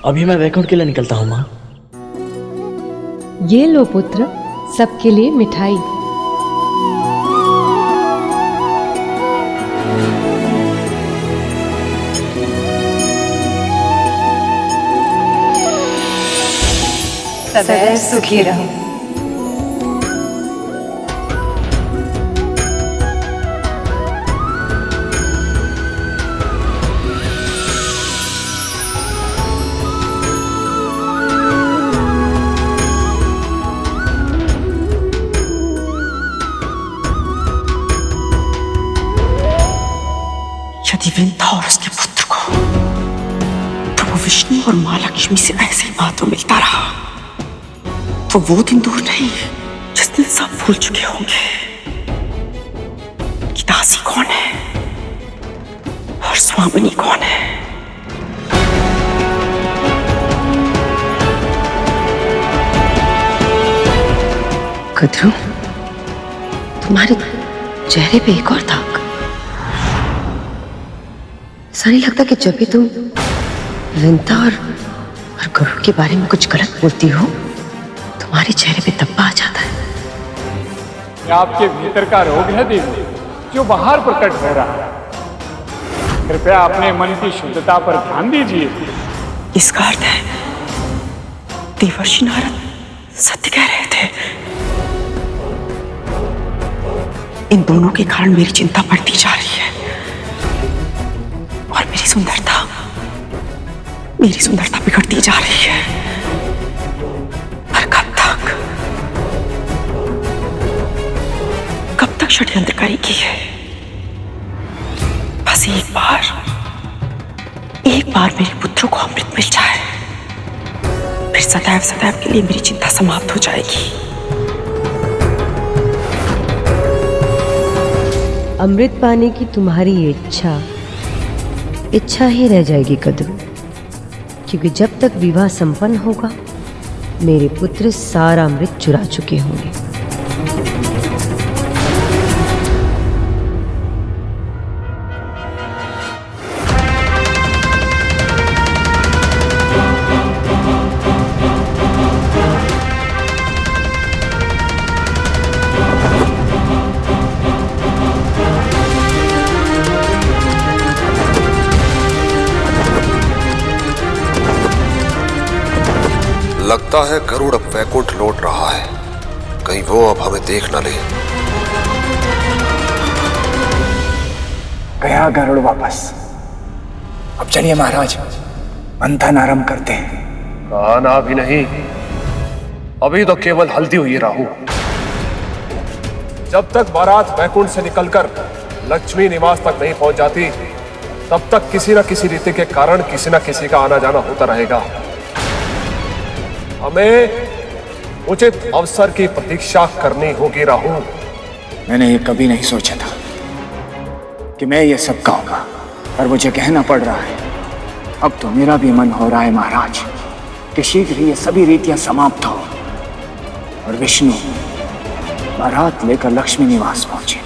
अभी मैं वैकुंठ के लिए निकलता हूँ माँ। ये लो पुत्र, सबके लिए मिठाई। सदैव सुखी रहो। यदि विंध्या और उसके पुत्र को प्रभु विष्णु और माँ लक्ष्मी से ऐसे ही महत्व मिलता रहा तो वो दिन दूर नहीं जिस दिन सब भूल चुके होंगे कि दासी कौन है और स्वामिनी कौन है। कद्रू, तुम्हारे चेहरे पे एक और दाग। ऐसा नहीं लगता कि जब भी तुम विंध्या और गरुड़ के बारे में कुछ गलत बोलती हो तुम्हारे चेहरे पे धब्बा आ जाता है। ये आपके भीतर का रोग है देवी, जो बाहर प्रकट हो रहा है। कृपया अपने मन की शुद्धता पर ध्यान दीजिए। इसका अर्थ है देवर्षि नारद सत्य कह रहे थे। इन दोनों के कारण मेरी चिंता बढ़ती जा रही है और मेरी सुंदरता बिगड़ती जा रही है। पर कब तक षड्यंत्र करेगी है? बस एक बार मेरे पुत्रों को अमृत मिल जाए, फिर सदैव सदैव के लिए मेरी चिंता समाप्त हो जाएगी। अमृत पाने की तुम्हारी इच्छा ही रह जाएगी कद्रू, क्योंकि जब तक विवाह संपन्न होगा मेरे पुत्र सारा अमृत चुरा चुके होंगे। लगता है गरुड़ अब वैकुंठ लौट रहा है, कहीं वो अब हमें देख न ले। गया गरुड़ वापस। अब चलिए महाराज, मंथन आरंभ करते हैं। खाना भी नहीं, अभी तो केवल हल्दी हुई राहु। जब तक बारात वैकुंठ से निकलकर लक्ष्मी निवास तक नहीं पहुंच जाती, तब तक किसी न किसी रीति के कारण किसी न किसी का आना जाना होता रहेगा। हमें उचित अवसर की प्रतीक्षा करनी होगी राहु। मैंने ये कभी नहीं सोचा था कि मैं ये सब कहूंगा, पर मुझे कहना पड़ रहा है। अब तो मेरा भी मन हो रहा है महाराज कि शीघ्र ही ये सभी रीतियां समाप्त हो और विष्णु बारात लेकर लक्ष्मी निवास पहुंचे,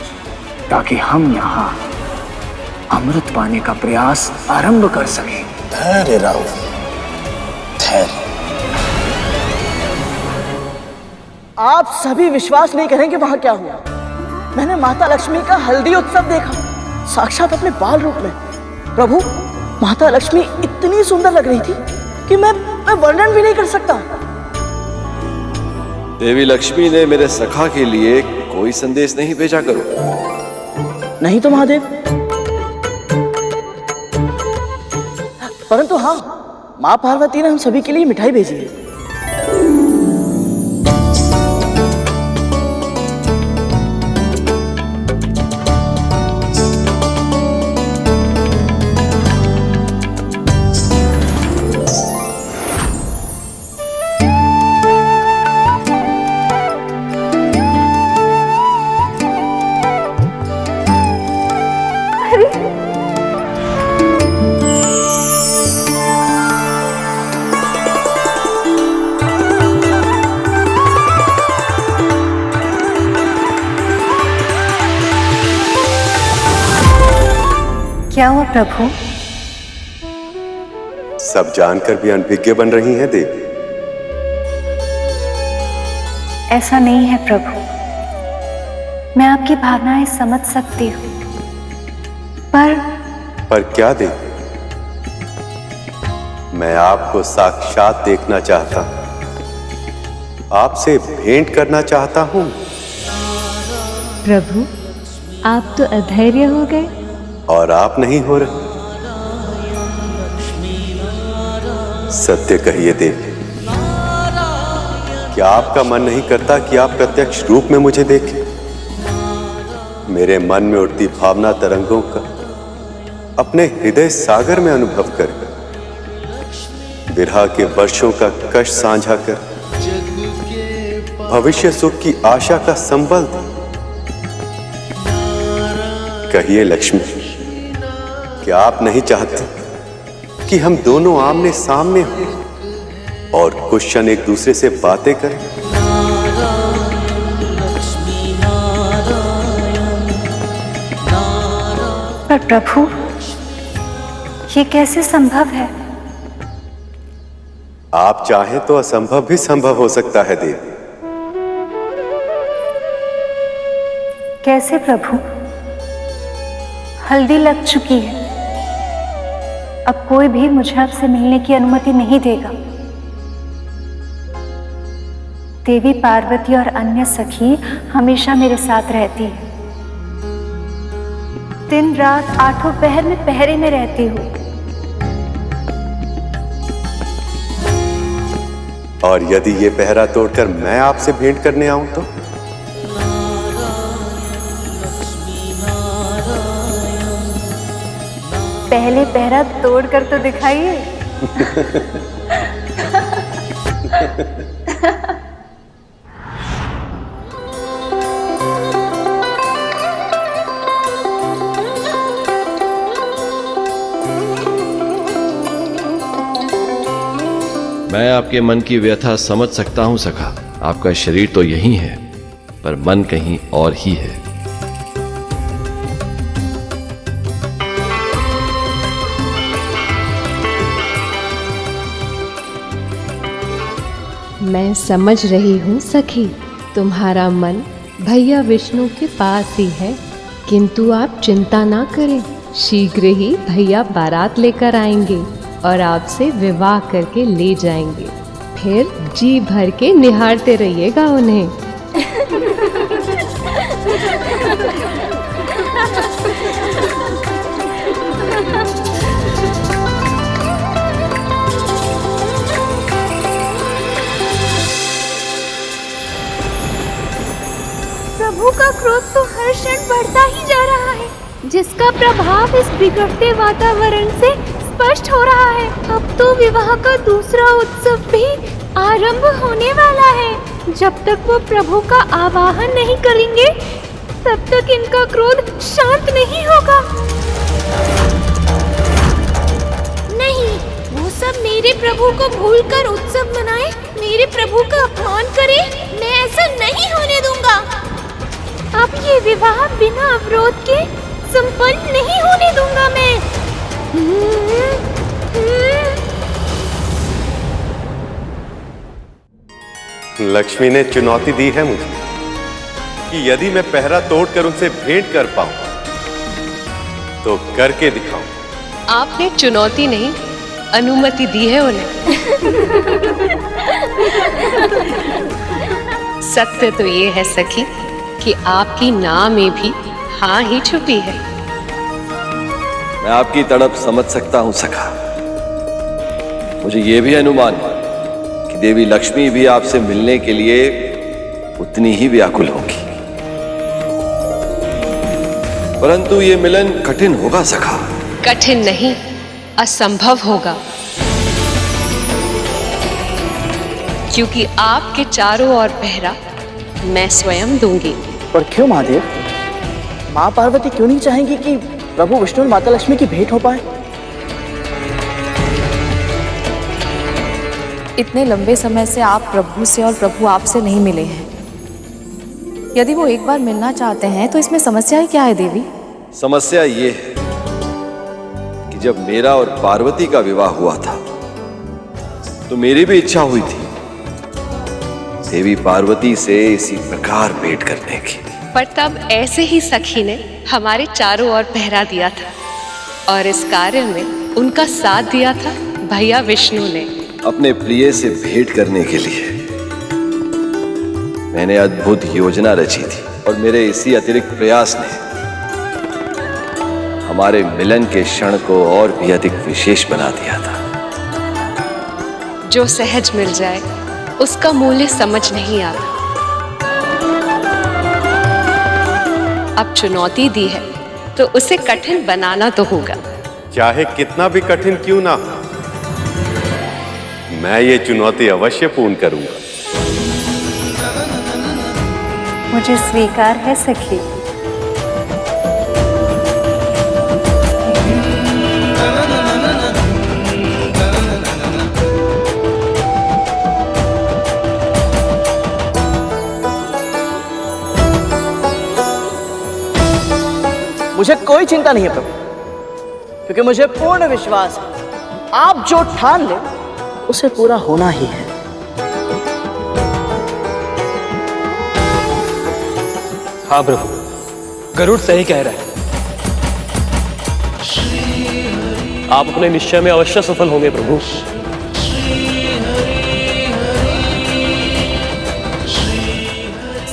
ताकि हम यहाँ अमृत पाने का प्रयास आरंभ कर सकें। धैर्य राहु, धैर्य। आप सभी विश्वास नहीं करेंगे वहां क्या हुआ। मैंने माता लक्ष्मी का हल्दी उत्सव देखा, साक्षात अपने बाल रूप में। प्रभु, माता लक्ष्मी इतनी सुंदर लग रही थी कि मैं वर्णन भी नहीं कर सकता। देवी लक्ष्मी ने मेरे सखा के लिए कोई संदेश नहीं भेजा करो। नहीं तो महादेव, परंतु हाँ, माँ पार्वती ने हम सभी के लिए मिठाई भेजी है। क्या हुआ प्रभु? सब जानकर भी अनभिज्ञ बन रही हैं देवी। ऐसा नहीं है प्रभु, मैं आपकी भावनाएं समझ सकती हूँ, पर क्या देवी? मैं आपको साक्षात देखना चाहता हूं, आपसे भेंट करना चाहता हूं। प्रभु, आप तो अधैर्य हो गए। और आप नहीं हो रहे। सत्य कहिए देवी, क्या आपका मन नहीं करता कि आप प्रत्यक्ष रूप में मुझे देखें? मेरे मन में उठती भावना तरंगों का अपने हृदय सागर में अनुभव कर, विरह के वर्षों का कष्ट साझा कर, भविष्य सुख की आशा का संबल दे। कहिए लक्ष्मी, क्या आप नहीं चाहते कि हम दोनों आमने सामने हों और कुछ क्षण एक दूसरे से बातें करें? पर प्रभु, ये कैसे संभव है? आप चाहें तो असंभव भी संभव हो सकता है देवी। कैसे प्रभु? हल्दी लग चुकी है, अब कोई भी मुझे आपसे मिलने की अनुमति नहीं देगा। देवी पार्वती और अन्य सखी हमेशा मेरे साथ रहती है, दिन रात आठों पहर में पहरे में रहती हूँ। और यदि ये पहरा तोड़कर मैं आपसे भेंट करने आऊं तो? पहले पहरा तोड़कर तो दिखाइए। मैं आपके मन की व्यथा समझ सकता हूं सखा। आपका शरीर तो यही है, पर मन कहीं और ही है। मैं समझ रही हूँ सखी, तुम्हारा मन भैया विष्णु के पास ही है, किंतु आप चिंता ना करें, शीघ्र ही भैया बारात लेकर आएंगे और आपसे विवाह करके ले जाएंगे। फिर जी भर के निहारते रहिएगा उन्हें। प्रभु का क्रोध तो हर क्षण बढ़ता ही जा रहा है, जिसका प्रभाव इस बिगड़ते वातावरण से स्पष्ट हो रहा है। अब तो विवाह का दूसरा उत्सव भी आरंभ होने वाला है। जब तक वो प्रभु का आवाहन नहीं करेंगे, तब तक इनका क्रोध शांत नहीं होगा। नहीं, वो सब मेरे प्रभु को भूलकर उत्सव मनाए, मेरे प्रभु का अपमान करे, मैं ऐसा नहीं होने दूंगा। अब ये विवाह बिना अवरोध के संपन्न नहीं होने दूंगा मैं। लक्ष्मी ने चुनौती दी है मुझे कि यदि मैं पहरा तोड़कर उनसे भेंट कर पाऊं तो करके दिखाऊं। आपने चुनौती नहीं, अनुमति दी है उन्हें। सत्य तो ये है सखी कि आपकी ना में भी हाँ ही छुपी है। मैं आपकी तड़प समझ सकता हूं सखा। मुझे यह भी अनुमान है कि देवी लक्ष्मी भी आपसे मिलने के लिए उतनी ही व्याकुल होगी, परंतु ये मिलन कठिन होगा सखा। कठिन नहीं, असंभव होगा, क्योंकि आपके चारों ओर पहरा मैं स्वयं दूंगी। पर क्यों महादेव? माँ पार्वती क्यों नहीं चाहेंगी कि प्रभु विष्णु और माता लक्ष्मी की भेंट हो पाए? इतने लंबे समय से आप प्रभु से और प्रभु आपसे नहीं मिले हैं। यदि वो एक बार मिलना चाहते हैं तो इसमें समस्या ही क्या है देवी? समस्या ये है कि जब मेरा और पार्वती का विवाह हुआ था तो मेरी भी इच्छा हुई थी देवी पार्वती से इसी प्रकार भेंट करने की। पर तब ऐसे ही सखी ने हमारे चारों ओर पहरा दिया था और इस कार्य में उनका साथ दिया था भैया विष्णु ने। अपने प्रिय से भेंट करने के लिए मैंने अद्भुत योजना रची थी और मेरे इसी अतिरिक्त प्रयास ने हमारे मिलन के क्षण को और भी अधिक विशेष बना दिया था। जो सहज मिल जाए उसका मूल्य समझ नहीं आता। अब चुनौती दी है तो उसे कठिन बनाना तो होगा। चाहे कितना भी कठिन क्यों ना हो, मैं ये चुनौती अवश्य पूर्ण करूंगा। मुझे स्वीकार है सखी। मुझे कोई चिंता नहीं है प्रभु, क्योंकि मुझे पूर्ण विश्वास है आप जो ठान ले उसे पूरा होना ही है। हाँ प्रभु, गरुड़ सही कह रहा है। आप अपने निश्चय में अवश्य सफल होंगे प्रभु।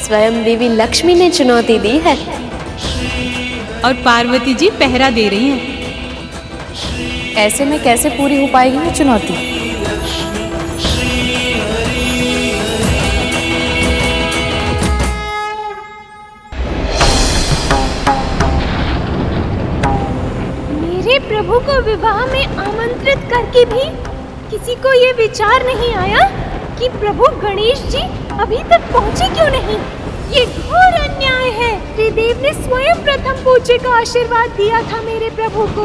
स्वयं देवी लक्ष्मी ने चुनौती दी है और पार्वती जी पहरा दे रही हैं। ऐसे में कैसे पूरी हो पाएगी ये चुनौती? मेरे प्रभु को विवाह में आमंत्रित करके भी किसी को ये विचार नहीं आया कि प्रभु गणेश जी अभी तक पहुंचे क्यों नहीं। ये घोर अन्याय है। त्रिदेव ने स्वयं प्रथम पूज्य का आशीर्वाद दिया था मेरे प्रभु को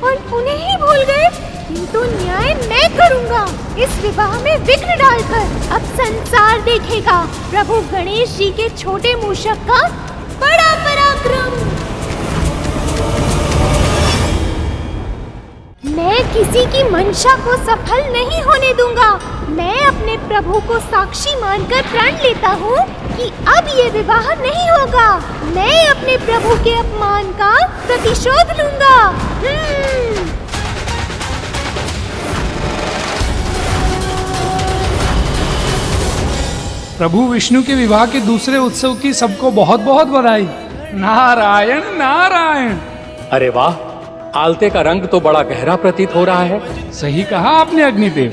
और उन्हें ही भूल गए। किंतु न्याय मैं करूंगा। इस विवाह में विघ्न डालकर अब संसार देखेगा प्रभु गणेश जी के छोटे मूषक का बड़ा पराक्रम। मैं किसी की मंशा को सफल नहीं होने दूंगा। मैं अपने प्रभु को साक्षी मानकर प्रण लेता हूँ कि अब ये विवाह नहीं होगा। मैं अपने प्रभु के अपमान का प्रतिशोध लूंगा। प्रभु विष्णु के विवाह के दूसरे उत्सव की सबको बहुत बहुत बधाई। नारायण नारायण। अरे वाह, आलते का रंग तो बड़ा गहरा प्रतीत हो रहा है। सही कहा आपने अग्निदेव,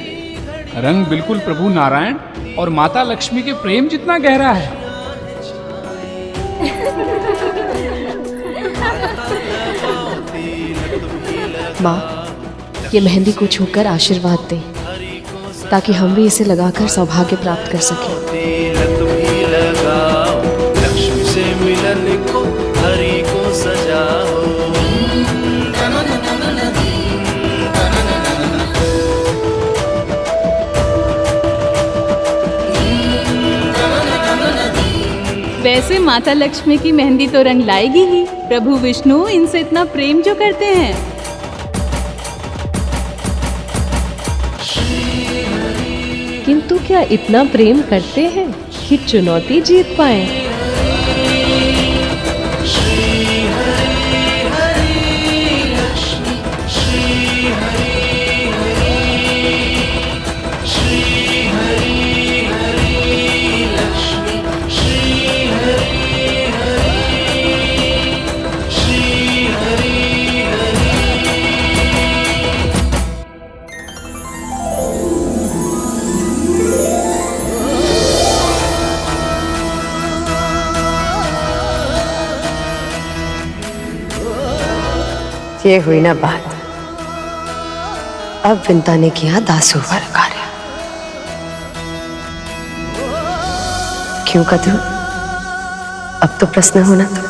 रंग बिल्कुल प्रभु नारायण और माता लक्ष्मी के प्रेम जितना गहरा है। माँ, ये मेहंदी को छूकर आशीर्वाद दें ताकि हम भी इसे लगाकर सौभाग्य प्राप्त कर सकें। लक्ष्मी से मिलन को हरि को सजाओ। वैसे माता लक्ष्मी की मेहंदी तो रंग लाएगी ही। प्रभु विष्णु इनसे इतना प्रेम जो करते हैं। किंतु क्या इतना प्रेम करते हैं कि चुनौती जीत पाए? ये हुई ना बात। अब विंता ने किया दासोवर कार्य। क्यों कद्रू, अब तो प्रश्न होना तो।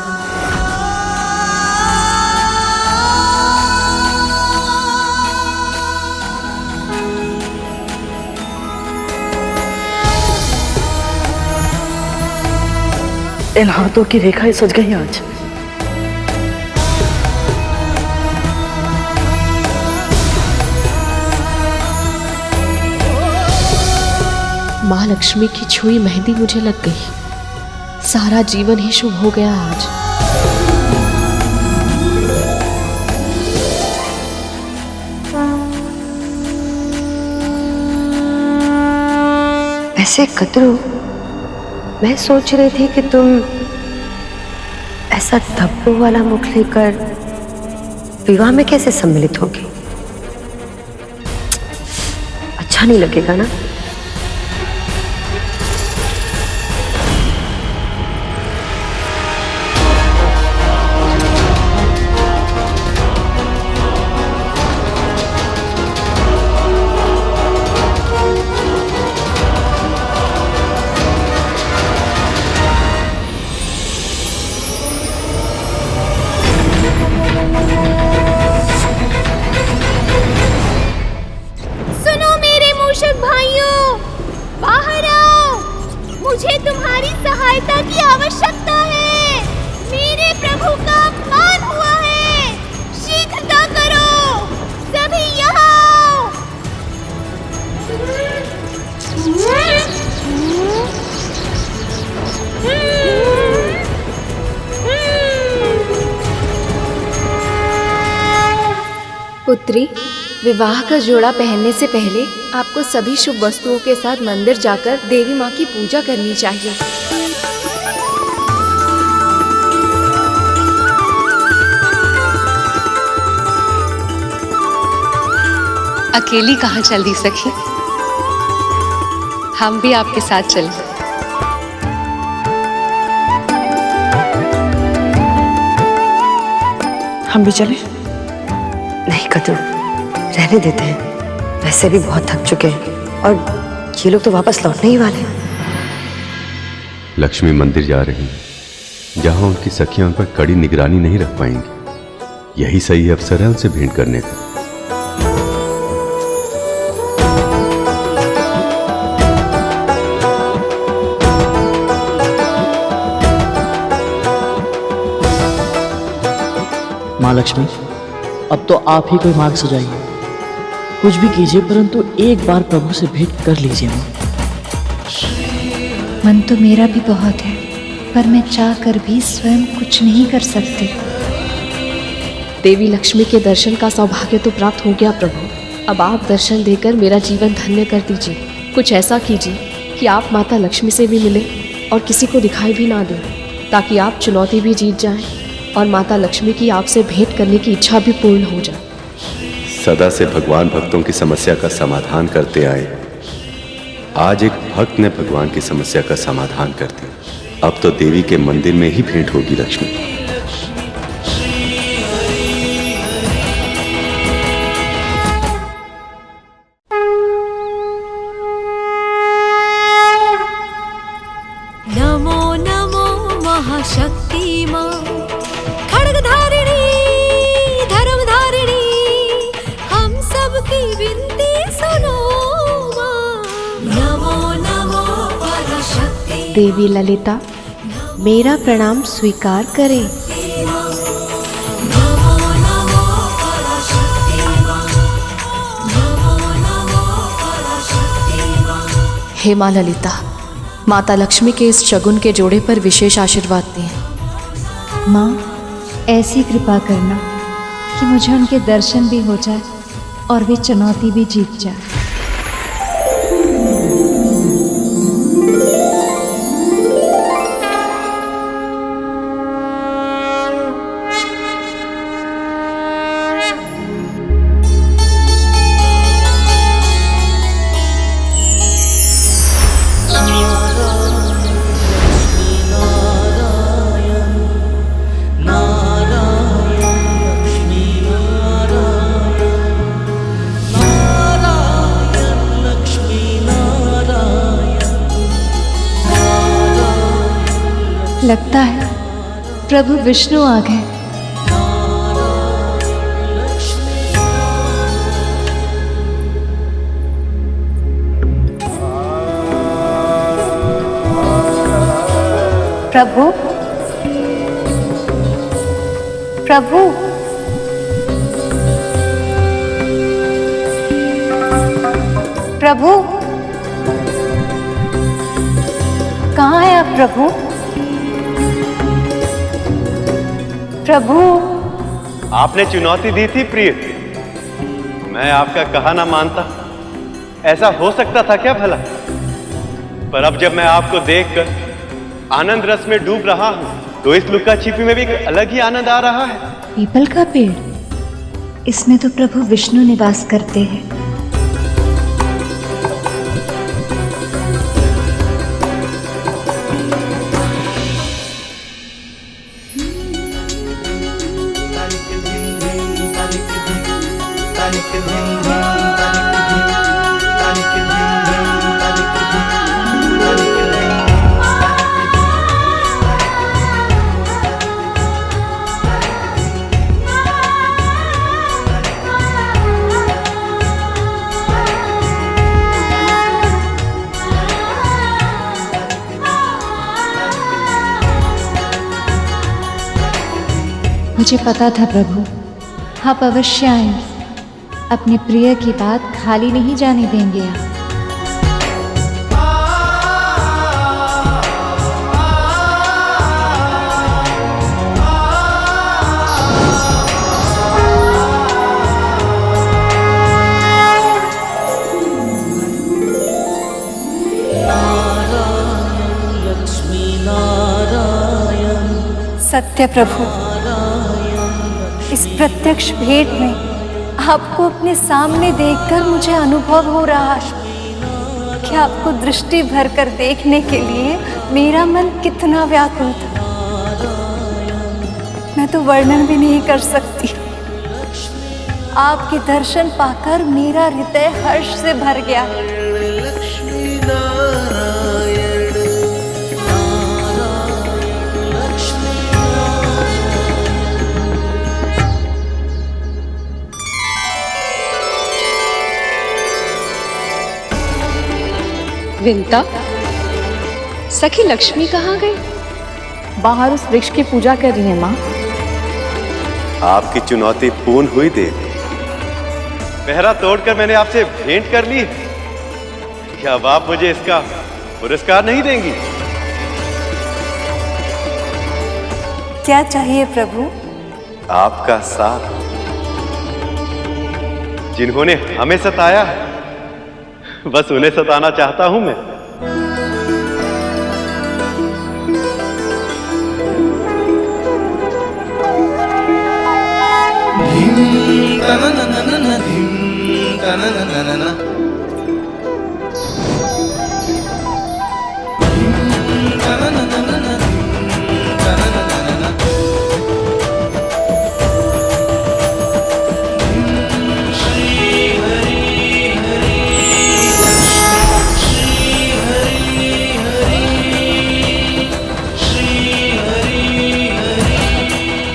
इन हाथों की रेखाएं सज गई आज। माँ लक्ष्मी की छुई मेहंदी मुझे लग गई। सारा जीवन ही शुभ हो गया आज। वैसे कतरू, मैं सोच रही थी कि तुम ऐसा धब्बों वाला मुख लेकर विवाह में कैसे सम्मिलित होगी। अच्छा नहीं लगेगा ना। मुझे तुम्हारी सहायता की आवश्यकता है। मेरे प्रभु का अपमान हुआ है। शीघ्रता करो, सभी यहाँ आओ। पुत्री, विवाह का जोड़ा पहनने से पहले आपको सभी शुभ वस्तुओं के साथ मंदिर जाकर देवी माँ की पूजा करनी चाहिए। अकेली कहाँ चल दी सखी, हम भी आपके साथ चलें। हम भी चलें? नहीं कतरू, रहने देते हैं। वैसे भी बहुत थक चुके हैं और ये लोग तो वापस लौटने ही वाले हैं। लक्ष्मी मंदिर जा रही है, जहां उनकी सखियां उन पर कड़ी निगरानी नहीं रख पाएंगी। यही सही अवसर है उनसे भेंट करने का। माँ लक्ष्मी, अब तो आप ही कोई मार्ग सजाइए। कुछ भी कीजिए, परंतु एक बार प्रभु से भेंट कर लीजिए। मन तो मेरा भी बहुत है, पर मैं चाह कर भी स्वयं कुछ नहीं कर सकती। देवी लक्ष्मी के दर्शन का सौभाग्य तो प्राप्त हो गया प्रभु। अब आप दर्शन देकर मेरा जीवन धन्य कर दीजिए। कुछ ऐसा कीजिए कि आप माता लक्ष्मी से भी मिले और किसी को दिखाई भी ना दें, ताकि आप चुनौती भी जीत जाएं और माता लक्ष्मी की आपसे भेंट करने की इच्छा भी पूर्ण हो जाए। सदा से भगवान भक्तों की समस्या का समाधान करते आए, आज एक भक्त ने भगवान की समस्या का समाधान कर दिया। अब तो देवी के मंदिर में ही भेंट होगी लक्ष्मी। नमो नमो महाशक्ति माँ, खड्गधारिणी धर्मधारिणी, हम सबकी विनती सुनो माँ। नमो नमो पराशक्ति। देवी ललिता, मेरा प्रणाम स्वीकार करें। नमो नमो पराशक्ति माँ, नमो नमो पराशक्ति माँ। हे माँ ललिता, माता लक्ष्मी के इस शगुन के जोड़े पर विशेष आशीर्वाद दें। माँ, ऐसी कृपा करना कि मुझे उनके दर्शन भी हो जाए और वे चुनौती भी जीत जाए। लगता है प्रभु विष्णु आ गए। प्रभु, प्रभु, प्रभु, कहाँ है आप प्रभु? प्रभु, आपने चुनौती दी थी प्रिय, मैं आपका कहा ना मानता। ऐसा हो सकता था क्या भला? पर अब जब मैं आपको देखकर आनंद रस में डूब रहा हूं, तो इस लुका छिपी में भी एक अलग ही आनंद आ रहा है। पीपल का पेड़, इसमें तो प्रभु विष्णु निवास करते हैं। मुझे पता था प्रभु, आप अवश्य आएंगे। अपने प्रिय की बात खाली नहीं जाने देंगे आप। सत्य प्रभु, इस प्रत्यक्ष भेंट में आपको अपने सामने देखकर मुझे अनुभव हो रहा है कि आपको दृष्टि भर कर देखने के लिए मेरा मन कितना व्याकुल था। मैं तो वर्णन भी नहीं कर सकती। आपके दर्शन पाकर मेरा हृदय हर्ष से भर गया। विंता, सखी लक्ष्मी कहाँ गई? बाहर उस वृक्ष की पूजा कर रही है माँ। आपकी चुनौती पूर्ण हुई देवी। पहरा तोड़कर मैंने आपसे भेंट कर ली। क्या अब आप मुझे इसका पुरस्कार नहीं देंगी? क्या चाहिए प्रभु? आपका साथ। जिन्होंने हमें सताया है, बस उन्हें सताना चाहता हूं मैं।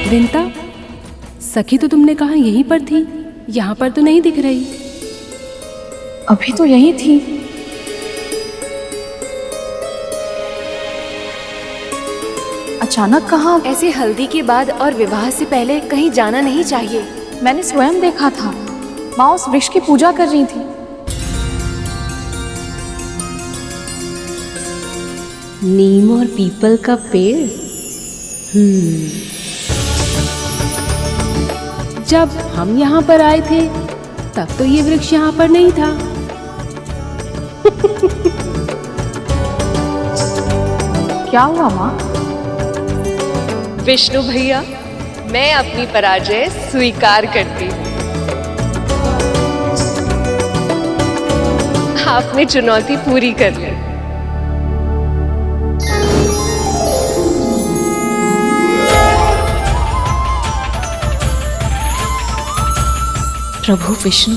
विंता, सखी तो तुमने कहा यहीं पर थी, यहाँ पर तो नहीं दिख रही। अभी तो यही थी। अचानक कहाँ? ऐसे हल्दी के बाद और विवाह से पहले कहीं जाना नहीं चाहिए। मैंने स्वयं देखा था, माँ उस वृक्ष की पूजा कर रही थी। नीम और पीपल का पेड़। जब हम यहाँ पर आए थे तब तो ये वृक्ष यहाँ पर नहीं था। क्या हुआ माँ? विष्णु भैया, मैं अपनी पराजय स्वीकार करती हूँ। आपने चुनौती पूरी कर ली। प्रभु विष्णु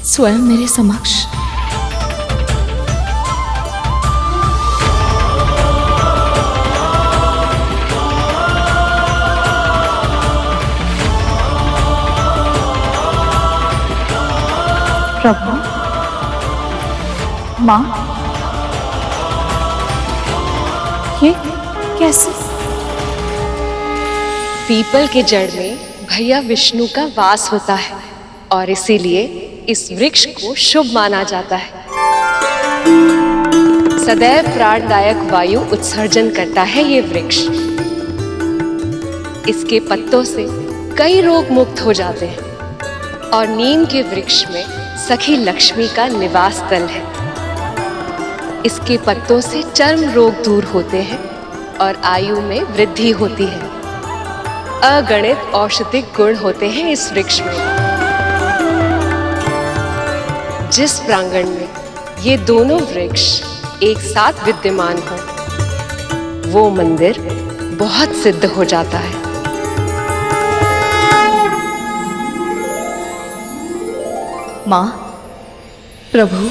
स्वयं मेरे समक्ष। प्रभु, माँ, ये कैसे? पीपल के जड़ में भैया विष्णु का वास होता है और इसीलिए इस वृक्ष को शुभ माना जाता है। सदैव प्राणदायक वायु उत्सर्जन करता है ये वृक्ष। इसके पत्तों से कई रोग मुक्त हो जाते हैं और नीम के वृक्ष में सखी लक्ष्मी का निवास स्थल है। इसके पत्तों से चर्म रोग दूर होते हैं और आयु में वृद्धि होती है। अगणित औषधिक गुण होते हैं इस वृक्ष में। जिस प्रांगण में ये दोनों वृक्ष एक साथ विद्यमान हो, वो मंदिर बहुत सिद्ध हो जाता है। माँ, प्रभु,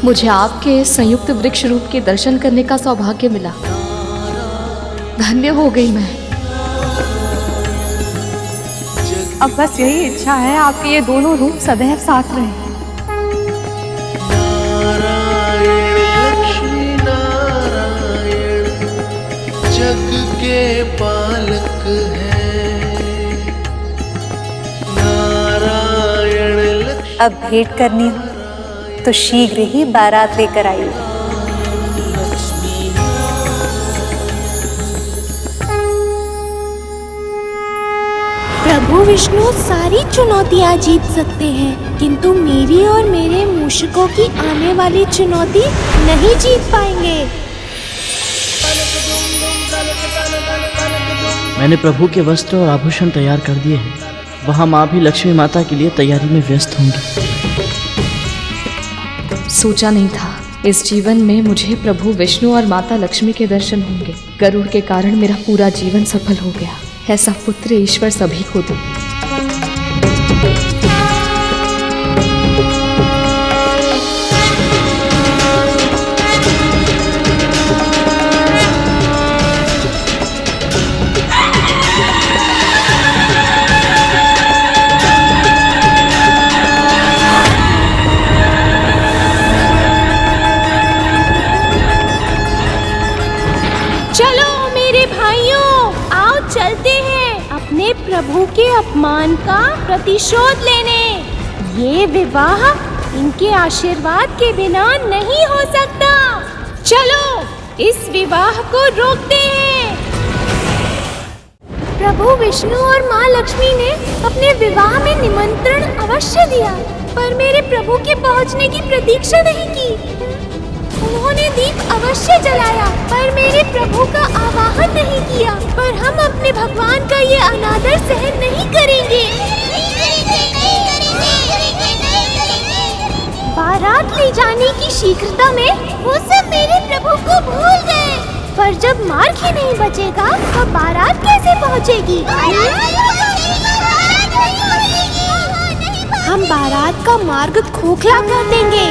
मुझे आपके संयुक्त वृक्ष रूप के दर्शन करने का सौभाग्य मिला। धन्य हो गई मैं। अब बस यही इच्छा है आपके ये दोनों रूप सदैव साथ रहें। लक्ष्मी नारायण जग के पालक हैं। नारायण लक्ष्मी। अब भेंट करनी हो तो शीघ्र ही बारात लेकर आइए। प्रभु विष्णु सारी चुनौतियां जीत सकते हैं, किंतु मेरी और मेरे मूषकों की आने वाली चुनौती नहीं जीत पाएंगे। मैंने प्रभु के वस्त्र और आभूषण तैयार कर दिए हैं। वहाँ माँ भी लक्ष्मी माता के लिए तैयारी में व्यस्त होंगी। सोचा नहीं था इस जीवन में मुझे प्रभु विष्णु और माता लक्ष्मी के दर्शन होंगे। गरुड़ के कारण मेरा पूरा जीवन सफल हो गया। ऐसा पुत्र ईश्वर सभी को दे। प्रभु के अपमान का प्रतिशोध लेने। ये विवाह इनके आशीर्वाद के बिना नहीं हो सकता। चलो इस विवाह को रोकते हैं। प्रभु विष्णु और माँ लक्ष्मी ने अपने विवाह में निमंत्रण अवश्य दिया, पर मेरे प्रभु के पहुँचने की प्रतीक्षा नहीं की। उन्होंने दीप अवश्य जलाया, पर मेरे प्रभु का आवाहन नहीं किया। पर हम अपने भगवान का ये अनादर सहन नहीं करेंगे। बारात ले जाने की शीघ्रता में वो सब मेरे प्रभु को भूल गए। पर जब मार्ग ही नहीं बचेगा तो बारात कैसे पहुंचेगी? हम बारात का मार्ग खोखला कर देंगे।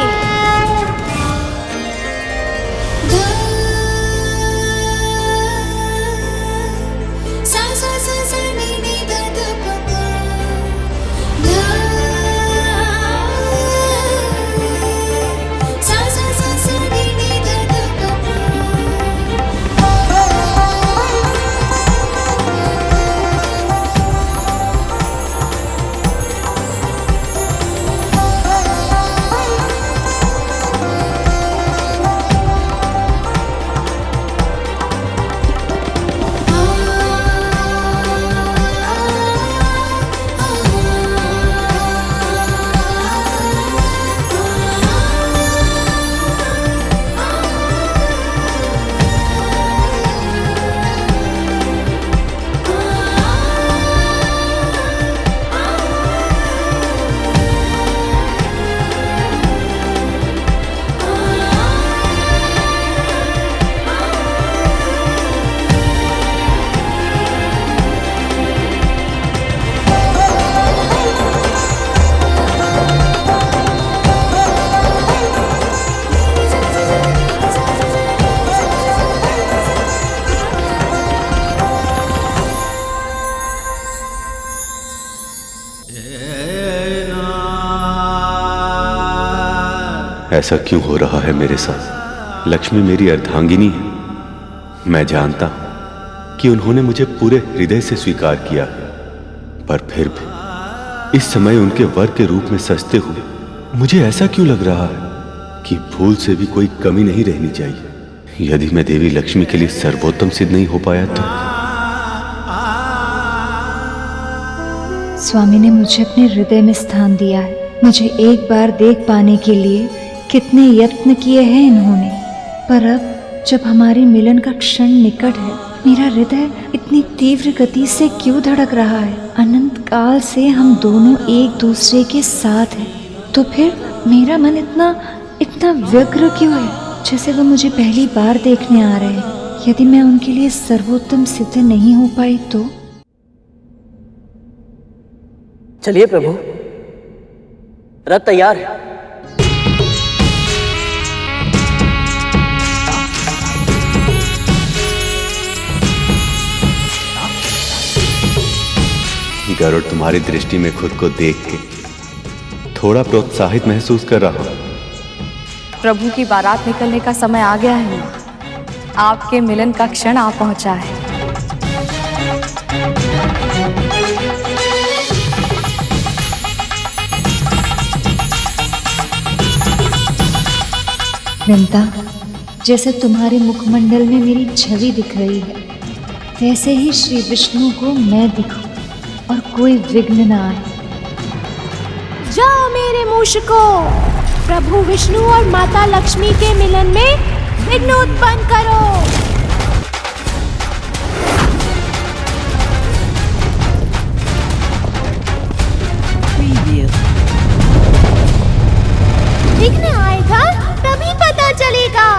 ऐसा क्यों हो रहा है मेरे साथ? लक्ष्मी मेरी अर्धांगिनी है। मैं जानता हूं कि उन्होंने मुझे पूरे हृदय से स्वीकार किया है, पर फिर भी इस समय उनके वर के रूप में सजते हुए मुझे ऐसा क्यों लग रहा है कि भूल से भी कोई कमी नहीं रहनी चाहिए। यदि मैं देवी लक्ष्मी के लिए सर्वोत्तम सिद्ध नहीं हो पाया तो स्वामी ने मुझे अपने हृदय में स्थान दिया है। मुझे एक बार देख पाने के लिए कितने यत्न किए हैं इन्होंने, पर अब जब हमारी मिलन का क्षण निकट है, मेरा हृदय इतनी तीव्र गति से क्यों धड़क रहा है? अनंत काल से हम दोनों एक दूसरे के साथ हैं, तो फिर मेरा मन इतना व्यग्र क्यों है, जैसे वो मुझे पहली बार देखने आ रहे हैं। यदि मैं उनके लिए सर्वोत्तम सिद्ध नहीं हो पाई तो? चलिए प्रभु, रथ तैयार है। गरुड़ तुम्हारी दृष्टि में खुद को देख के थोड़ा प्रोत्साहित महसूस कर रहा हूं। प्रभु की बारात निकलने का समय आ गया है। आपके मिलन का क्षण आ पहुंचा है। वृंदा, जैसे तुम्हारे मुखमंडल में मेरी छवि दिख रही है, वैसे ही श्री विष्णु को मैं दिखूं और कोई विघ्न न आए। जाओ मेरे मूषकों, प्रभु विष्णु और माता लक्ष्मी के मिलन में विघ्न उत्पन्न करो। विघ्न आएगा तभी पता चलेगा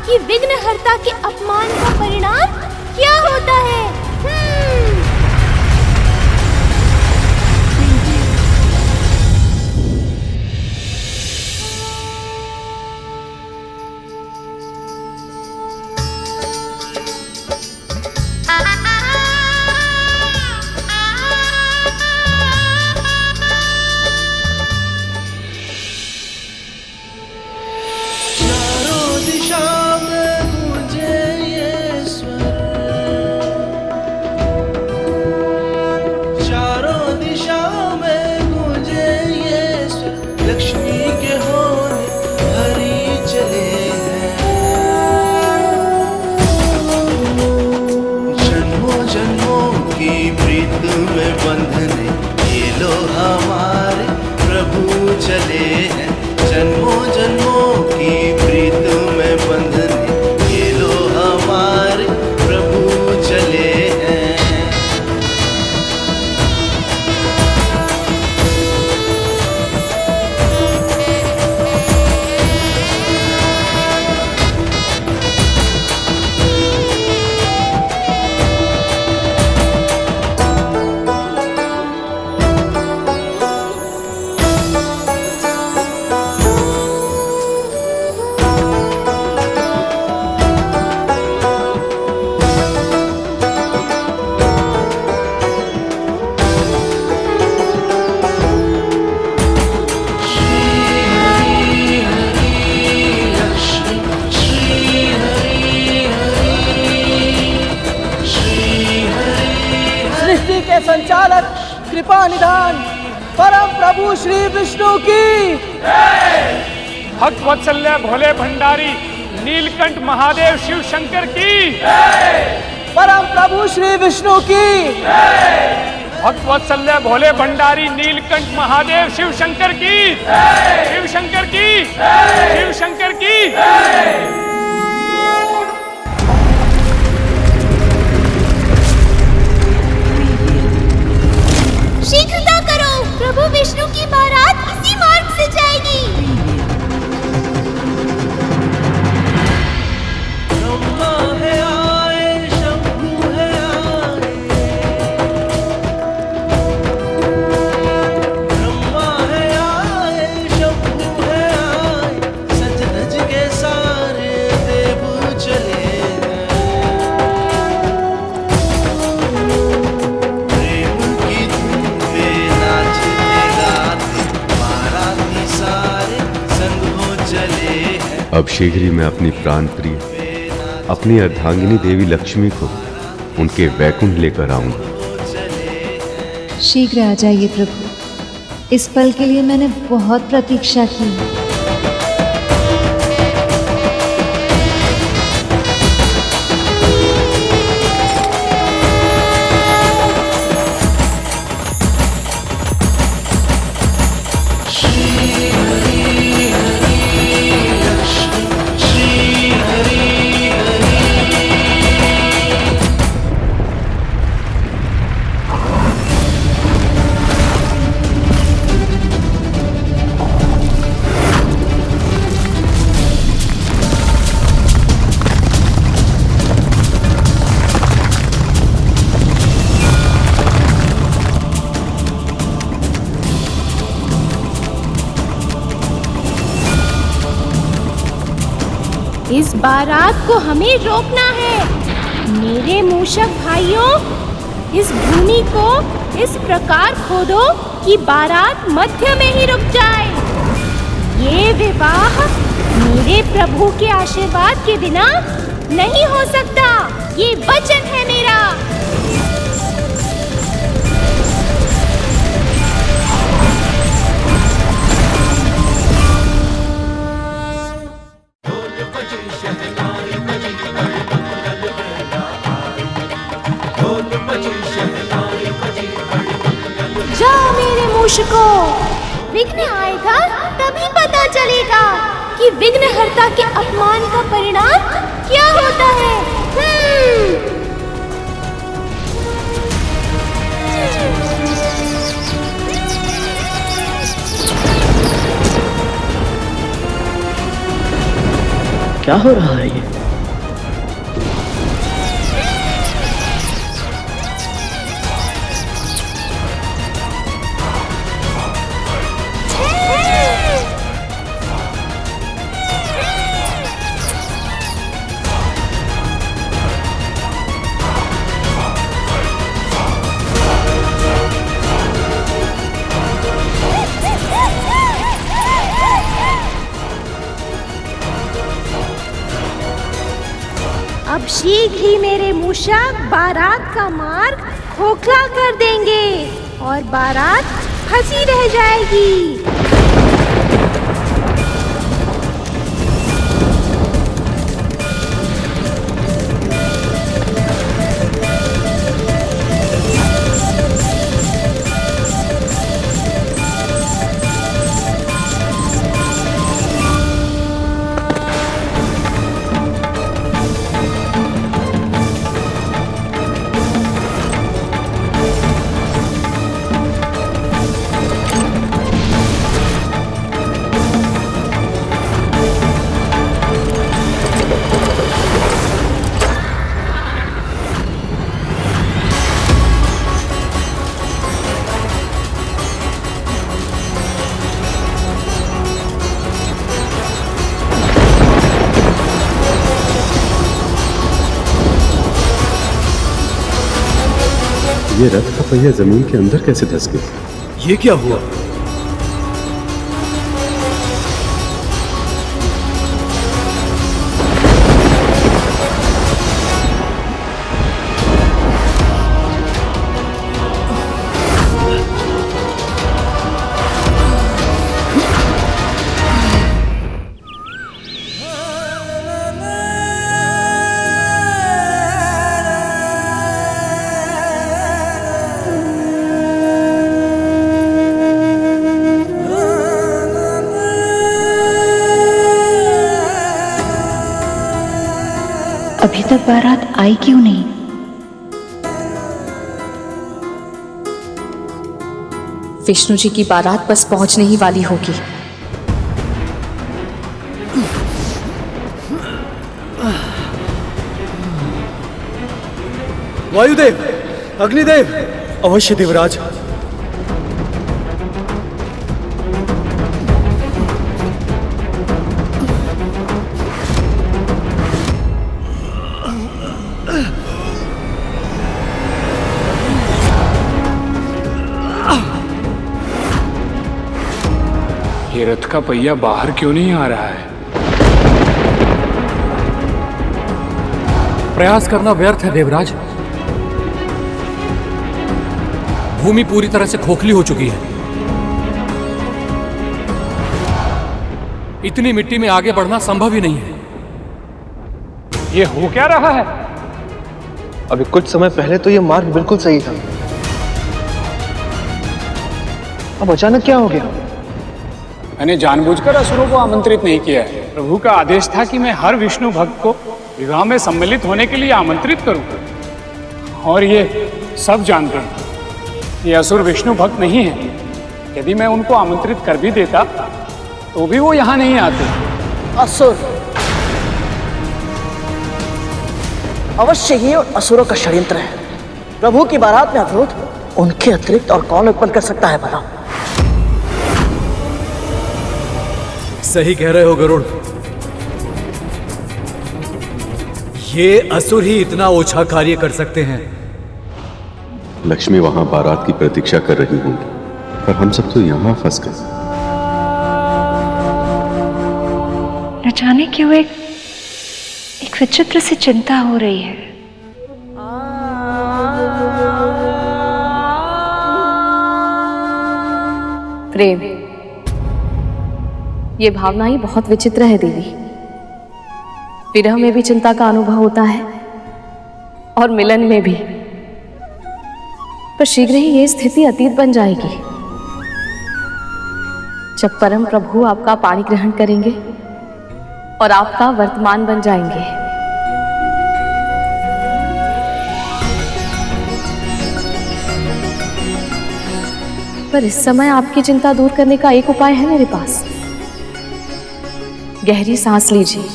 कि विघ्नहर्ता के अपमान का परिणाम क्या होता है। संचालक कृपा निधान परम प्रभु श्री विष्णु की भक्त वत्सल्य भोले भंडारी नीलकंठ महादेव शिव शंकर की परम प्रभु श्री विष्णु की भक्त वत्सल्य भोले भंडारी नीलकंठ महादेव शिव शंकर की शिव शंकर की शिव शंकर की। शीघ्रता करो, प्रभु विष्णु की बारात इसी मार्ग से जाएगी। ब्रह्मा है आए, शंभु है आए, ब्रह्मा है आए, शंभु है आए, सज धज के सारे देव चले अब शीघ्र ही मैं अपनी प्राण प्रिय अपनी अर्धांगिनी देवी लक्ष्मी को उनके वैकुंठ लेकर आऊंगा। शीघ्र आ जाइए प्रभु, इस पल के लिए मैंने बहुत प्रतीक्षा की है। इस बारात को हमें रोकना है। मेरे मूषक भाइयों, इस भूमि को इस प्रकार खोदो कि बारात मध्य में ही रुक जाए। ये विवाह मेरे प्रभु के आशीर्वाद के बिना नहीं हो सकता। ये वचन है मेरा। जाओ मेरे मूषकों, विघ्न आएगा तभी पता चलेगा कि विघ्नहर्ता के अपमान का परिणाम क्या होता है। क्या हो रहा है ये? अब शीघ्र ही मेरे मूषक बारात का मार्ग खोखला कर देंगे और बारात फंसी रह जाएगी। ये रथ का पहिया जमीन के अंदर कैसे धंस गया? ये क्या हुआ? अभी तक बारात आई क्यों नहीं? विष्णु जी की बारात बस पहुंचने ही वाली होगी। वायुदेव, अग्निदेव, अवश्य देवराज। ये रथ का पहिया बाहर क्यों नहीं आ रहा है? प्रयास करना व्यर्थ है देवराज। भूमि पूरी तरह से खोखली हो चुकी है। इतनी मिट्टी में आगे बढ़ना संभव ही नहीं है। ये हो क्या रहा है? अभी कुछ समय पहले तो ये मार्ग बिल्कुल सही था, अब अचानक क्या हो गया? मैंने जानबूझकर असुरों को आमंत्रित नहीं किया है। प्रभु का आदेश था कि मैं हर विष्णु भक्त को विवाह में सम्मिलित होने के लिए आमंत्रित करूं, और ये सब जानते हैं ये असुर विष्णु भक्त नहीं है। यदि मैं उनको आमंत्रित कर भी देता तो भी वो यहाँ नहीं आते। असुर अवश्य ही असुरों का षड्यंत्र है। प्रभु की बारात में अवरोध उनके अतिरिक्त और कौन उत्पन्न कर सकता है भला? सही कह रहे हो गरुड़। ये असुर ही इतना ओछा कार्य कर सकते हैं। लक्ष्मी वहां बारात की प्रतीक्षा कर रही होंगी, पर हम सब तो यहां फंस गए। न जाने क्यों एक विचित्र सी चिंता हो रही है। प्रेम, ये भावना ही बहुत विचित्र है देवी। विरह में भी चिंता का अनुभव होता है और मिलन में भी, पर शीघ्र ही ये स्थिति अतीत बन जाएगी जब परम प्रभु आपका पाणी ग्रहण करेंगे और आपका वर्तमान बन जाएंगे। पर इस समय आपकी चिंता दूर करने का एक उपाय है मेरे पास। गहरी सांस लीजिए।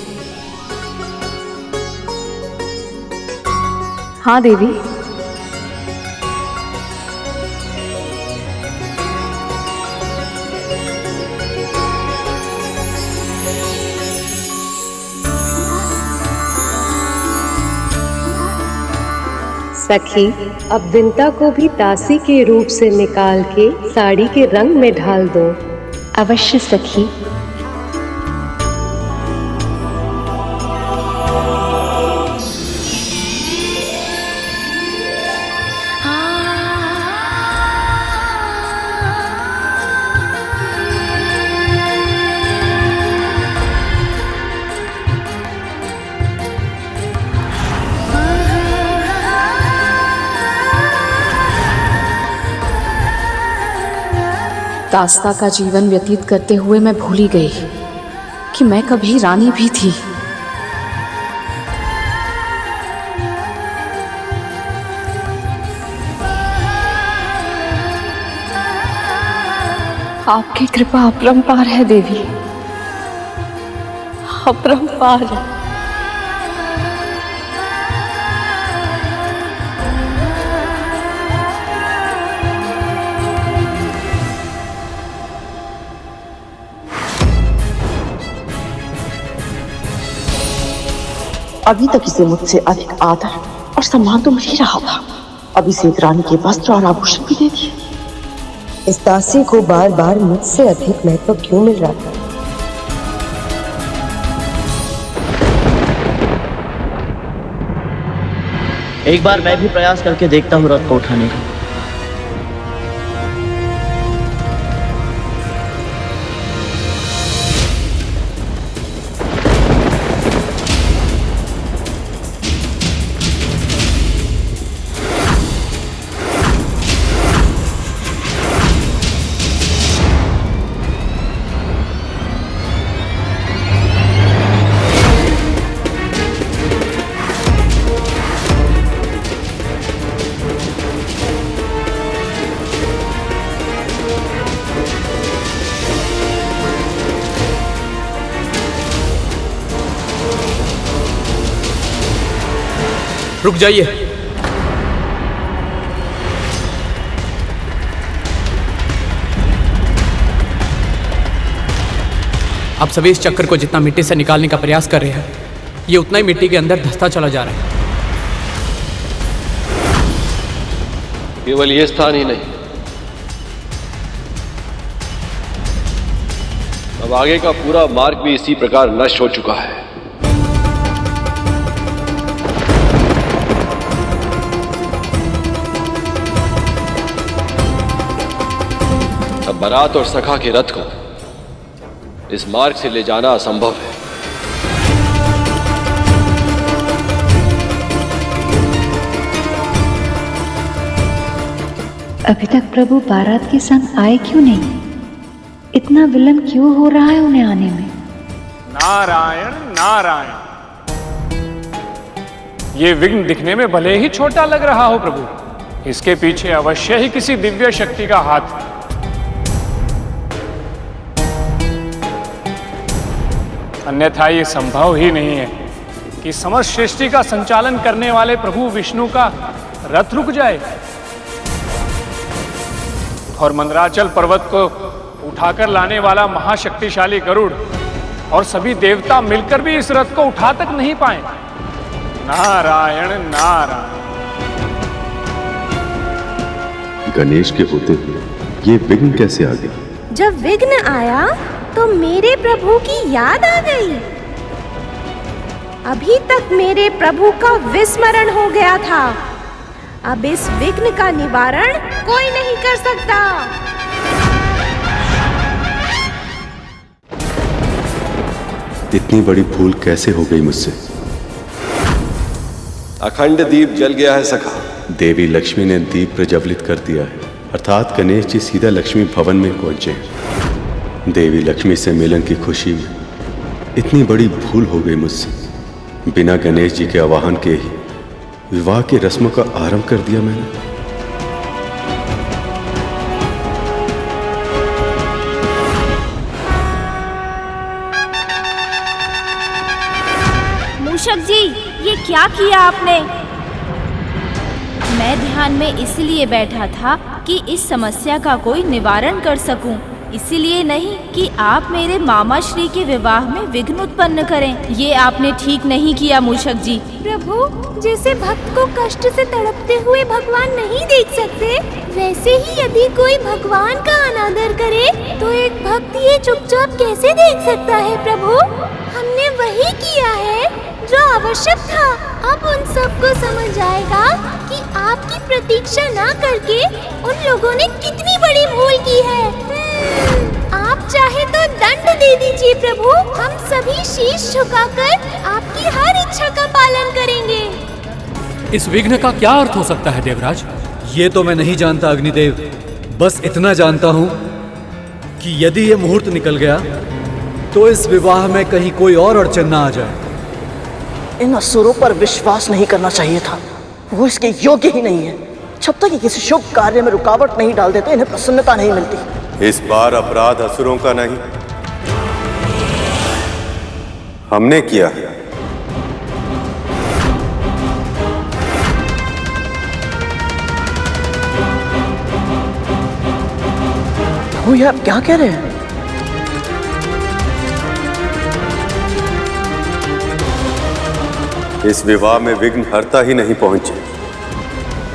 हाँ देवी, सखी, अब विंता को भी दासी के रूप से निकाल के साड़ी के रंग में ढाल दो। अवश्य सखी। दास्ता का जीवन व्यतीत करते हुए मैं भूल ही गई कि मैं कभी रानी भी थी। आपकी कृपा अपरंपार है देवी, अपरंपार है। अभी तक इसे मुझसे अधिक आदर और सम्मान तो मिल ही रहा था, अब इसे एक रानी के वस्त्र और आभूषण भी दे दिए। इस दासी को बार बार मुझसे अधिक महत्व क्यों मिल रहा था? एक बार मैं भी प्रयास करके देखता हूँ रथ को उठाने का। रुक जाइए। आप सभी इस चक्कर को जितना मिट्टी से निकालने का प्रयास कर रहे हैं, ये उतना ही मिट्टी के अंदर धंसता चला जा रहा है। केवल ये स्थान ही नहीं, अब आगे का पूरा मार्ग भी इसी प्रकार नष्ट हो चुका है। अब बारात और सखा के रथ को इस मार्ग से ले जाना असंभव है। अभी तक प्रभु बारात के संग आए क्यों नहीं? इतना विलंब क्यों हो रहा है उन्हें आने में? नारायण नारायण। ये विघ्न दिखने में भले ही छोटा लग रहा हो प्रभु, इसके पीछे अवश्य ही किसी दिव्य शक्ति का हाथ है। अन्यथा ये संभव ही नहीं है कि समस्त सृष्टि का संचालन करने वाले प्रभु विष्णु का रथ रुक जाए और मंदराचल पर्वत को उठाकर लाने वाला महाशक्तिशाली गरुड़ और सभी देवता मिलकर भी इस रथ को उठा तक नहीं पाए। नारायण नारायण। गणेश के होते हुए ये विघ्न कैसे आ गया? जब विघ्न आया तो मेरे प्रभु की याद आ गई। अभी तक मेरे प्रभु का विस्मरण हो गया था। अब इस विघ्न का निवारण कोई नहीं कर सकता। इतनी बड़ी भूल कैसे हो गई मुझसे? अखंड दीप जल गया है सखा। देवी लक्ष्मी ने दीप प्रज्वलित कर दिया है, अर्थात गणेश जी सीधा लक्ष्मी भवन में पहुंचे हैं। देवी लक्ष्मी से मिलन की खुशी में इतनी बड़ी भूल हो गई मुझसे। बिना गणेश जी के आवाहन के ही विवाह की रस्मों का आरंभ कर दिया मैंने। मूषक जी, ये क्या किया आपने? मैं ध्यान में इसलिए बैठा था कि इस समस्या का कोई निवारण कर सकूं, इसलिए नहीं कि आप मेरे मामा श्री के विवाह में विघ्न उत्पन्न करें। ये आपने ठीक नहीं किया मूषक जी। प्रभु, जैसे भक्त को कष्ट से तड़पते हुए भगवान नहीं देख सकते, वैसे ही यदि कोई भगवान का अनादर करे तो एक भक्त ये चुपचाप कैसे देख सकता है? प्रभु, हमने वही किया है जो आवश्यक था। अब उन सबको समझ आएगा कि आपकी प्रतीक्षा ना करके उन लोगों ने कितनी बड़ी भूल की है। आप चाहे तो दंड दे दीजिए प्रभु, हम सभी शीश झुकाकर आपकी हर इच्छा का पालन करेंगे। इस विघ्न का क्या अर्थ हो सकता है देवराज? ये तो मैं नहीं जानता अग्निदेव, बस इतना जानता हूँ कि यदि ये मुहूर्त निकल गया तो इस विवाह में कहीं कोई और अड़चन ना आ जाए। इन असुरों पर विश्वास नहीं करना चाहिए था, वो इसके योग्य ही नहीं है। जब तक ये किसी शुभ कार्य में रुकावट नहीं डाल देते इन्हें प्रसन्नता नहीं मिलती। इस बार अपराध असुरों का नहीं, हमने किया है। वो ये आप क्या कह रहे हैं? इस विवाह में विघ्न हर्ता ही नहीं पहुंचे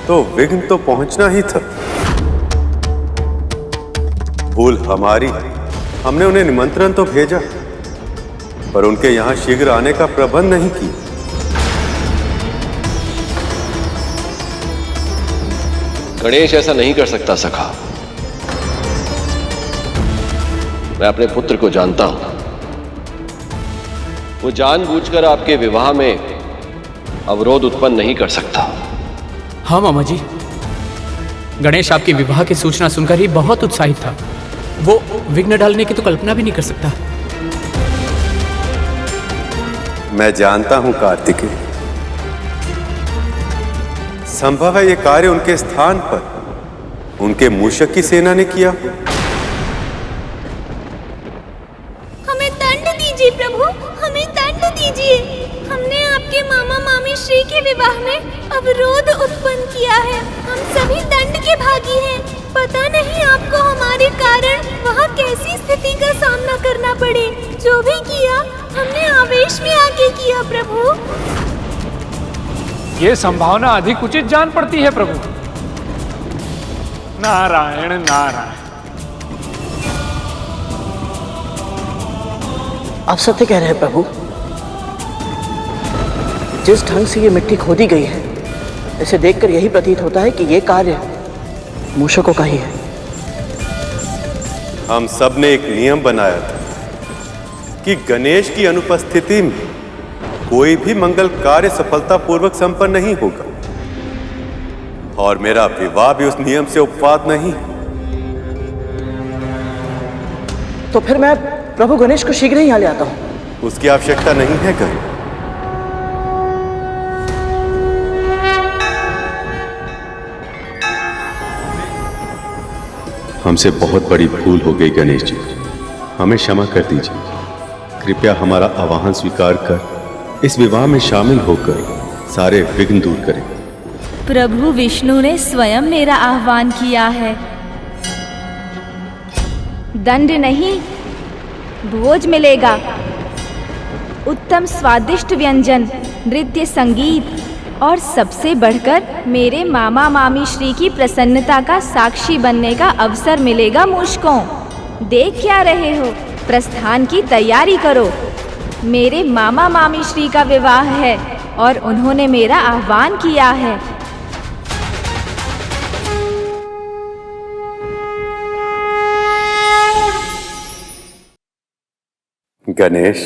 तो विघ्न तो पहुंचना ही था। भूल हमारी, हमने उन्हें निमंत्रण तो भेजा पर उनके यहां शीघ्र आने का प्रबंध नहीं किया। गणेश ऐसा नहीं कर सकता सखा। मैं अपने पुत्र को जानता हूं, वो जानबूझकर आपके विवाह में अवरोध उत्पन्न नहीं कर सकता। हाँ मामा जी, गणेश आपके विवाह की सूचना सुनकर ही बहुत उत्साहित था। वो विघ्न डालने की तो कल्पना भी नहीं कर सकता। मैं जानता हूं कार्तिकेय, संभव है ये कार्य उनके स्थान पर उनके मूषक की सेना ने किया। हमें दंड दीजिए प्रभु, हमें दंड दीजिए। हमने आपके मामा मामी श्री के विवाह में अवरोध उत्पन्न किया है। हम सभी दंड के भागी हैं। पता नहीं आपको हमारे कारण वहाँ कैसी स्थिति का सामना करना पड़े। जो भी किया हमने आवेश में आके किया प्रभु। ये संभावना अधिक उचित जान पड़ती है प्रभु। नारायण नारायण। आप सत्य कह रहे हैं प्रभु। जिस ढंग से ये मिट्टी खोदी गई है, इसे देखकर यही प्रतीत होता है कि ये कार्य मूषकों का ही है। हम सब ने एक नियम बनाया था कि गणेश की अनुपस्थिति में कोई भी मंगल कार्य सफलतापूर्वक संपन्न नहीं होगा, और मेरा विवाह भी उस नियम से उपवाद नहीं। तो फिर मैं प्रभु गणेश को शीघ्र ही यहाँ ले आता हूँ। उसकी आवश्यकता नहीं है गण। हमसे बहुत बड़ी भूल हो गई गणेश जी, हमें क्षमा कर दीजिए। कृपया हमारा आवाहन स्वीकार कर इस विवाह में शामिल होकर सारे विघ्न दूर करें। प्रभु विष्णु ने स्वयं मेरा आह्वान किया है। दंड नहीं, भोज मिलेगा। उत्तम स्वादिष्ट व्यंजन, नृत्य, संगीत और सबसे बढ़कर मेरे मामा मामी श्री की प्रसन्नता का साक्षी बनने का अवसर मिलेगा मुझको। देख क्या रहे हो, प्रस्थान की तैयारी करो। मेरे मामा मामी श्री का विवाह है और उन्होंने मेरा आह्वान किया है। गणेश,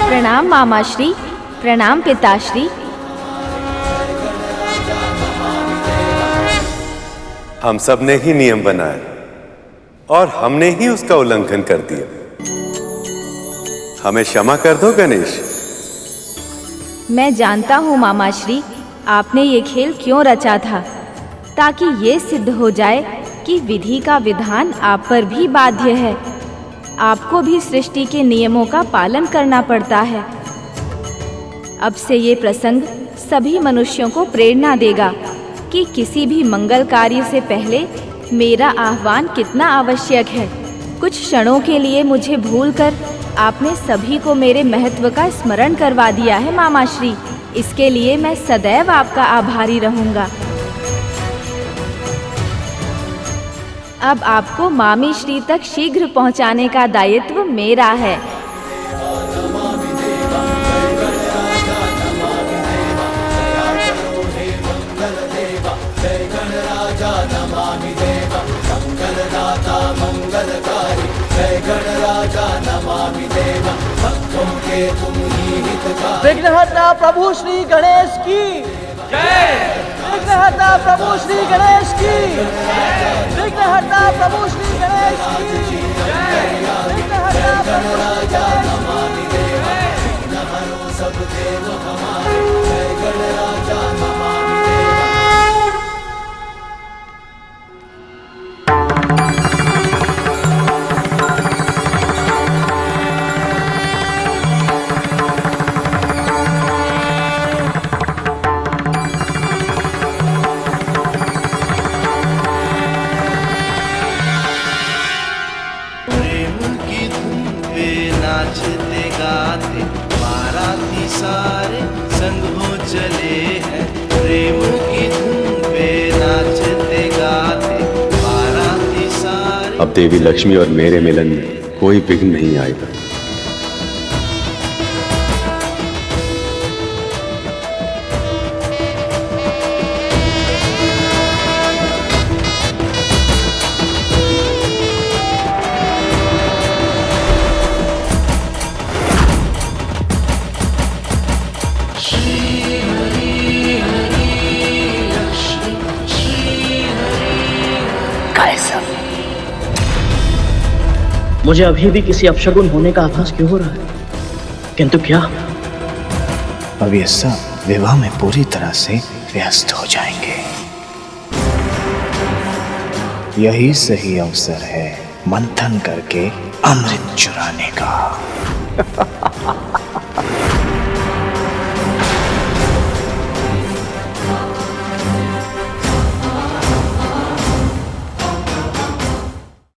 प्रणाम मामाश्री, प्रणाम पिताश्री। हम सब ने ही नियम बनाया और हमने ही उसका उल्लंघन कर दिया। हमें क्षमा कर दो गणेश। मैं जानता हूँ मामाश्री, आपने ये खेल क्यों रचा था, ताकि ये सिद्ध हो जाए कि विधि का विधान आप पर भी बाध्य है। आपको भी सृष्टि के नियमों का पालन करना पड़ता है। अब से ये प्रसंग सभी मनुष्यों को प्रेरणा देगा कि किसी भी मंगल कार्य से पहले मेरा आह्वान कितना आवश्यक है। कुछ क्षणों के लिए मुझे भूलकर आपने सभी को मेरे महत्व का स्मरण करवा दिया है मामाश्री। इसके लिए मैं सदैव आपका आभारी रहूंगा। अब आपको मामी श्री तक शीघ्र पहुंचाने का दायित्व मेरा है। विघ्नहर्ता प्रभु श्री गणेश की जय। विघ्नहर्ता प्रभु श्री गणेश की जय। विघ्नहर्ता प्रभु श्री गणेश की जय। विघ्नहर्ता प्रभु श्री गणेश की जय। विघ्नहरो सब देव हमारे, जय गणराजा नमामि नाचते गाते बाराती सारे संग हो चले हैं। प्रेम की धुन पे नाचते गाते बाराती सारे। अब देवी लक्ष्मी और मेरे मिलन में कोई विघ्न नहीं आएगा। मुझे अभी भी किसी अपशगुन होने का आभास क्यों हो रहा है, किंतु क्या? अब ये सब विवाह में पूरी तरह से व्यस्त हो जाएंगे। यही सही अवसर है मंथन करके अमृत चुराने का।